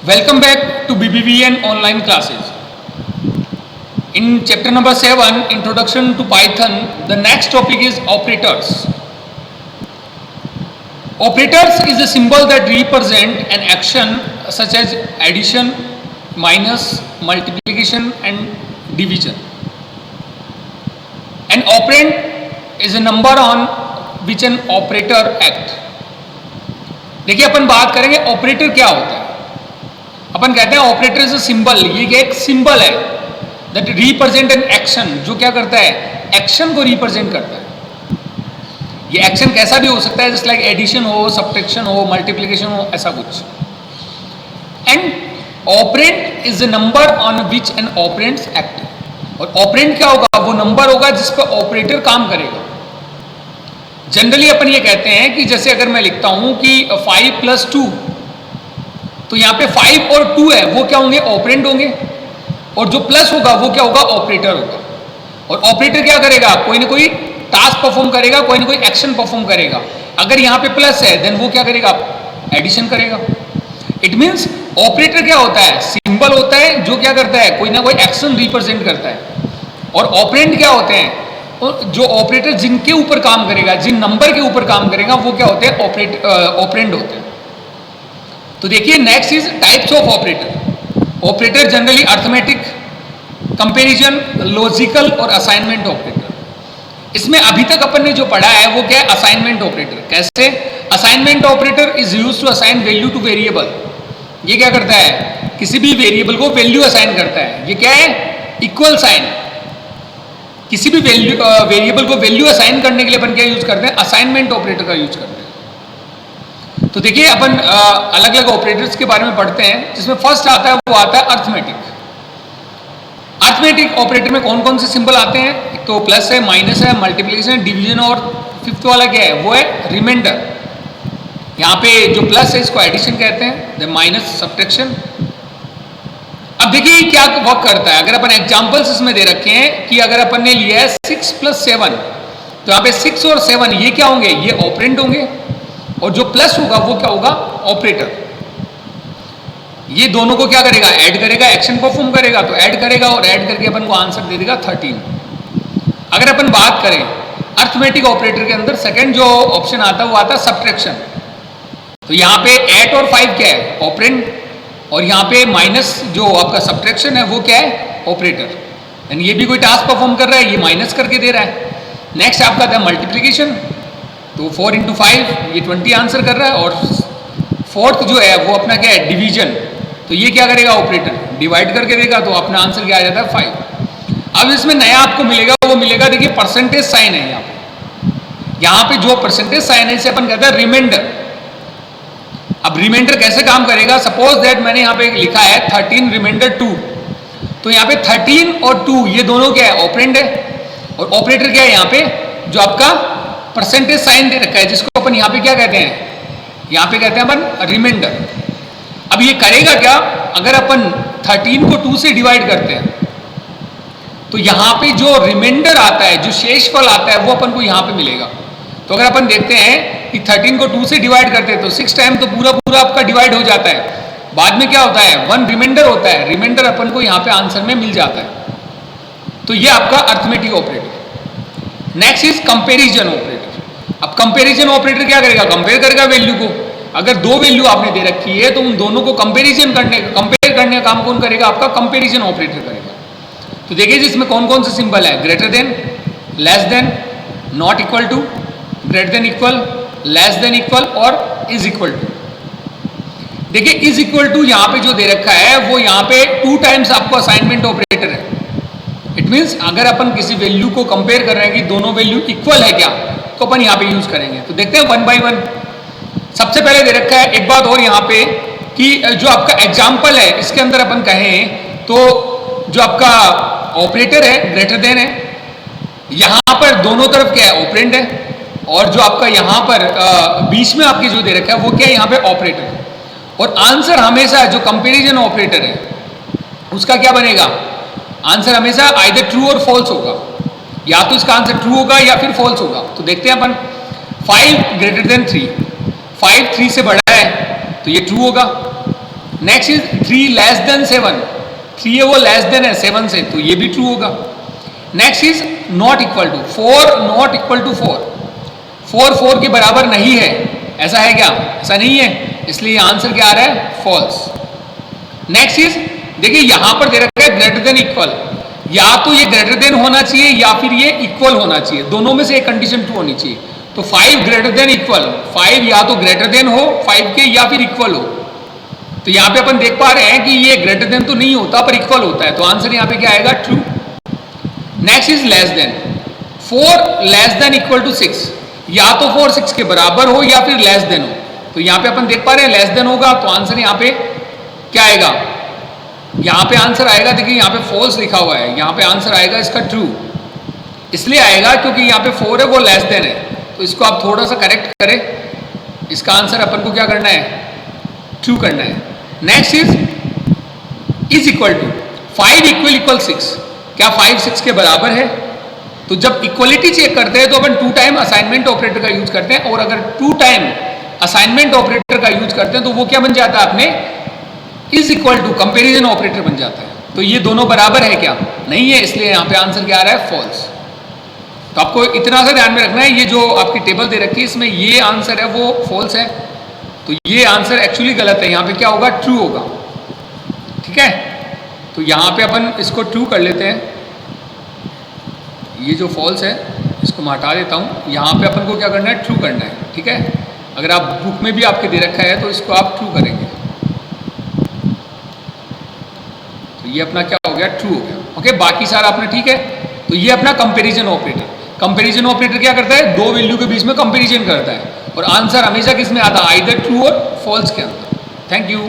Welcome back to BBVN online classes. In chapter number 7, Introduction to Python, the next topic is operators. Operators is a symbol that represent an action such as addition, minus, multiplication and division. An operand is a number on which an operator act. देखिए अपन बात करेंगे operator क्या होता है. अपन कहते हैं operator is a symbol. ये एक सिंबल है दैट रिप्रेजेंट एन एक्शन, जो क्या करता है, एक्शन को रिप्रेजेंट करता है. ये एक्शन कैसा भी हो सकता है, जस्ट लाइक एडिशन हो, सब्ट्रैक्शन हो, मल्टीप्लिकेशन हो, ऐसा कुछ. And operand is the number on which N operands act. और ऑपरेंड क्या होगा, वो नंबर होगा जिस पर ऑपरेटर काम करेगा. जनरली अपन ये कहते हैं कि जैसे अगर मैं लिखता हूं कि 5 + 2, तो यहां पे 5 और 2 है, वो क्या होंगे, ऑपरेंड होंगे. और जो प्लस होगा वो क्या होगा, ऑपरेटर होगा. और ऑपरेटर क्या करेगा, कोई ना कोई टास्क परफॉर्म करेगा, कोई ना कोई एक्शन परफॉर्म करेगा. अगर यहां पे प्लस है देन वो क्या करेगा, एडिशन करेगा. इट मीन्स ऑपरेटर क्या होता है, सिंबल होता है जो क्या करता है, कोई ना कोई एक्शन रिप्रेजेंट करता है. और ऑपरेंड क्या होते हैं, जो ऑपरेटर जिनके ऊपर काम करेगा, जिन नंबर के ऊपर काम करेगा, वो क्या होते हैं, ऑपरेंड होते हैं. तो देखिए next is types of operator. Operator generally arithmetic, comparison, logical और असाइनमेंट ऑपरेटर. इसमें अभी तक अपन ने जो पढ़ा है वो क्या है, असाइनमेंट ऑपरेटर. कैसे, assignment operator is used to assign value to variable. ये क्या करता है, किसी भी वेरिएबल को वैल्यू असाइन करता है. ये क्या है, इक्वल साइन. किसी भी वेरिएबल को वैल्यू असाइन करने के लिए अपन क्या यूज करते हैं, असाइनमेंट ऑपरेटर का यूज करते हैं. तो देखिए अपन अलग अलग ऑपरेटर्स के बारे में पढ़ते हैं, जिसमें फर्स्ट आता है वो आता है अर्थमेटिक. अर्थमेटिक ऑपरेटर में कौन कौन से सिंबल आते हैं, एक तो प्लस है, माइनस है, मल्टीप्लिकेशन, डिवीजन, और फिफ्थ वाला क्या है, वो है रिमाइंडर. यहाँ पे जो प्लस है इसको एडिशन कहते हैं, द माइनस सब्ट्रैक्शन. अब देखिए क्या वर्क करता है. अगर अपन एग्जांपल्स इसमें दे रखे हैं कि अगर अपन ने लिया है 6 + 7, तो यहाँ पे 6 और 7 ये क्या होंगे, ये ऑपरेंड होंगे. और जो प्लस होगा वो क्या होगा, ऑपरेटर. ये दोनों को क्या करेगा, ऐड करेगा, एक्शन परफॉर्म करेगा. तो ऐड करेगा और ऐड करके अपन को आंसर दे देगा 13. अगर अपन बात करें अर्थमेटिक ऑपरेटर के अंदर सेकंड जो ऑप्शन आता है वो आता है सब्ट्रैक्शन. तो यहाँ पे 8 और 5 क्या है, ऑपरेंड. और यहाँ पे माइनस जो आपका सब्ट्रैक्शन है वो क्या है, ऑपरेटर. यानी ये भी कोई टास्क परफॉर्म कर रहा है, ये माइनस करके दे रहा है. नेक्स्ट आपका था मल्टीप्लिकेशन. तो 4 × 5 ये 20 आंसर कर रहा है. और फोर्थ जो है वो अपना क्या है, डिवीजन. तो ये क्या करेगा, ऑपरेटर डिवाइड करके देगा. तो अपना आंसर क्या आ जाता है, 5. अब इसमें नया आपको मिलेगा, वो मिलेगा देखिए परसेंटेज साइन है. यहाँ पे जो परसेंटेज साइन है इसे अपन कहते हैं रिमाइंडर. अब रिमाइंडर कैसे काम करेगा, सपोज दैट मैंने यहाँ पे लिखा है 13 रिमाइंडर 2. तो यहाँ पे 13 और 2 ये दोनों क्या है, ऑपरेंड है. और ऑपरेटर क्या है, यहाँ पे जो आपका परसेंटेज साइन दे रखा है, जिसको अपन यहाँ पे क्या कहते हैं, यहाँ पे कहते हैं अपन रिमाइंडर. अब ये करेगा क्या, अगर अपन 13 को 2 से डिवाइड करते हैं तो यहाँ पे जो रिमाइंडर आता है, जो शेषफल आता है, वो अपन को यहाँ पे मिलेगा. तो अगर अपन देखते हैं कि 13 को 2 से डिवाइड करते हैं तो 6 टाइम तो पूरा पूरा आपका डिवाइड हो जाता है. बाद में क्या होता है, 1 रिमाइंडर होता है. रिमाइंडर अपन को यहाँ पे आंसर में मिल जाता है. तो ये आपका arithmetic operator. Next is comparison operator. अब कंपैरिजन ऑपरेटर क्या करेगा, कंपेयर करेगा वैल्यू को. अगर दो वैल्यू आपने दे रखी है तो उन दोनों को कंपेयर करने का काम कौन करेगा, आपका कंपैरिजन ऑपरेटर करेगा. तो देखिए इसमें कौन कौन से सिंबल है, greater than, less than, not equal to, greater than equal, less than equal और इज इक्वल टू. देखिए इज इक्वल टू यहाँ पे जो दे रखा है वो यहाँ पे 2 टाइम्स आपको असाइनमेंट ऑपरेटर है. इट मीन्स अगर अपन किसी वैल्यू को कंपेयर कर रहे हैं कि दोनों वैल्यू इक्वल है क्या, तो अपन यहाँ पे यूज करेंगे. तो देखते हैं 1 बाई 1. सबसे पहले दे रखा है एक बात और यहाँ पे कि जो आपका एग्जाम्पल है इसके अंदर अपन कहें तो जो आपका ऑपरेटर है ग्रेटर देन है. यहाँ पर दोनों तरफ क्या है, ऑपरेंड है. और जो आपका यहाँ पर बीच में आपके जो दे रखा है वो क्या है, यहाँ पे ऑपरेटर. और आंसर हमेशा जो कंपैरिजन ऑपरेटर है उसका क्या बनेगा, आंसर हमेशा आइदर ट्रू और फॉल्स होगा. या तो इसका आंसर ट्रू होगा या फिर फॉल्स होगा. तो देखते हैं अपन 5 > 3. 5 3 से बड़ा है तो ये ट्रू होगा. नेक्स्ट इज 3 लेस देन 7, 3 है वो लेस देन है 7 से, तो ये भी ट्रू होगा। Next is not equal to 4, not equal to 4, 4 के बराबर नहीं है, ऐसा है क्या? ऐसा नहीं है, इसलिए आंसर क्या आ रहा है? फॉल्स। नेक्स्ट इज देखिए यहां पर दे रखा है ग्रेटर देन इक्वल, या तो ये ग्रेटर देन होना चाहिए या फिर ये इक्वल होना चाहिए, दोनों में से एक कंडीशन ट्रू होनी चाहिए। तो 5 ग्रेटर देन इक्वल, 5 या तो ग्रेटर देन हो 5 के या फिर इक्वल हो। तो यहां पे अपन देख पा रहे हैं कि ये ग्रेटर देन तो नहीं होता पर इक्वल होता है, तो आंसर यहां पे क्या आएगा? True. Next is less than, 4 less than equal to 6, या तो 4 6 के बराबर हो या फिर लेस देन हो। तो यहां पे अपन देख पा रहे हैं लेस देन होगा, तो आंसर यहां पे क्या आएगा? यहां पे आंसर आएगा, देखिए यहां पे फॉल्स लिखा हुआ है, यहां पे आंसर आएगा इसका ट्रू। इसलिए आएगा क्योंकि यहां पे 4 है वो लेस देन है, तो इसको आप थोड़ा सा करेक्ट करें, इसका आंसर अपन को क्या करना है? ट्रू करना है। Next is equal to 5 equal 6, क्या 5 6 के बराबर है? तो जब इक्वलिटी चेक करते हैं तो अपन 2 टाइम असाइनमेंट ऑपरेटर का यूज करते हैं, और अगर 2 टाइम असाइनमेंट ऑपरेटर का यूज करते हैं तो वो क्या बन जाता है अपने? Is equal to comparison operator बन जाता है। तो ये दोनों बराबर है क्या? नहीं है, इसलिए यहां पे आंसर क्या आ रहा है? फॉल्स। तो आपको इतना सा ध्यान में रखना है, ये जो आपकी टेबल दे रखी है इसमें ये आंसर है वो फॉल्स है, तो ये आंसर एक्चुअली गलत है, यहां पे क्या होगा? ट्रू होगा। ठीक है, तो यहां पे अपन इसको ट्रू कर लेते हैं, ये जो फॉल्स है इसको मैं हटा देता हूं, यहां पे अपन को क्या करना है? ट्रू करना है। ठीक है, अगर आप बुक में भी आपके दे रखा है तो इसको आप ट्रू करेंगे, तो ये अपना क्या हो गया? ट्रू हो गया। ओके, बाकी सारा अपना ठीक है। तो ये अपना कंपैरिजन ऑपरेटर, कंपैरिजन ऑपरेटर क्या करता है? 2 वैल्यू के बीच में कंपैरिजन करता है, और आंसर हमेशा किस में आता है? आइदर ट्रू और फॉल्स के अंदर। Thank you.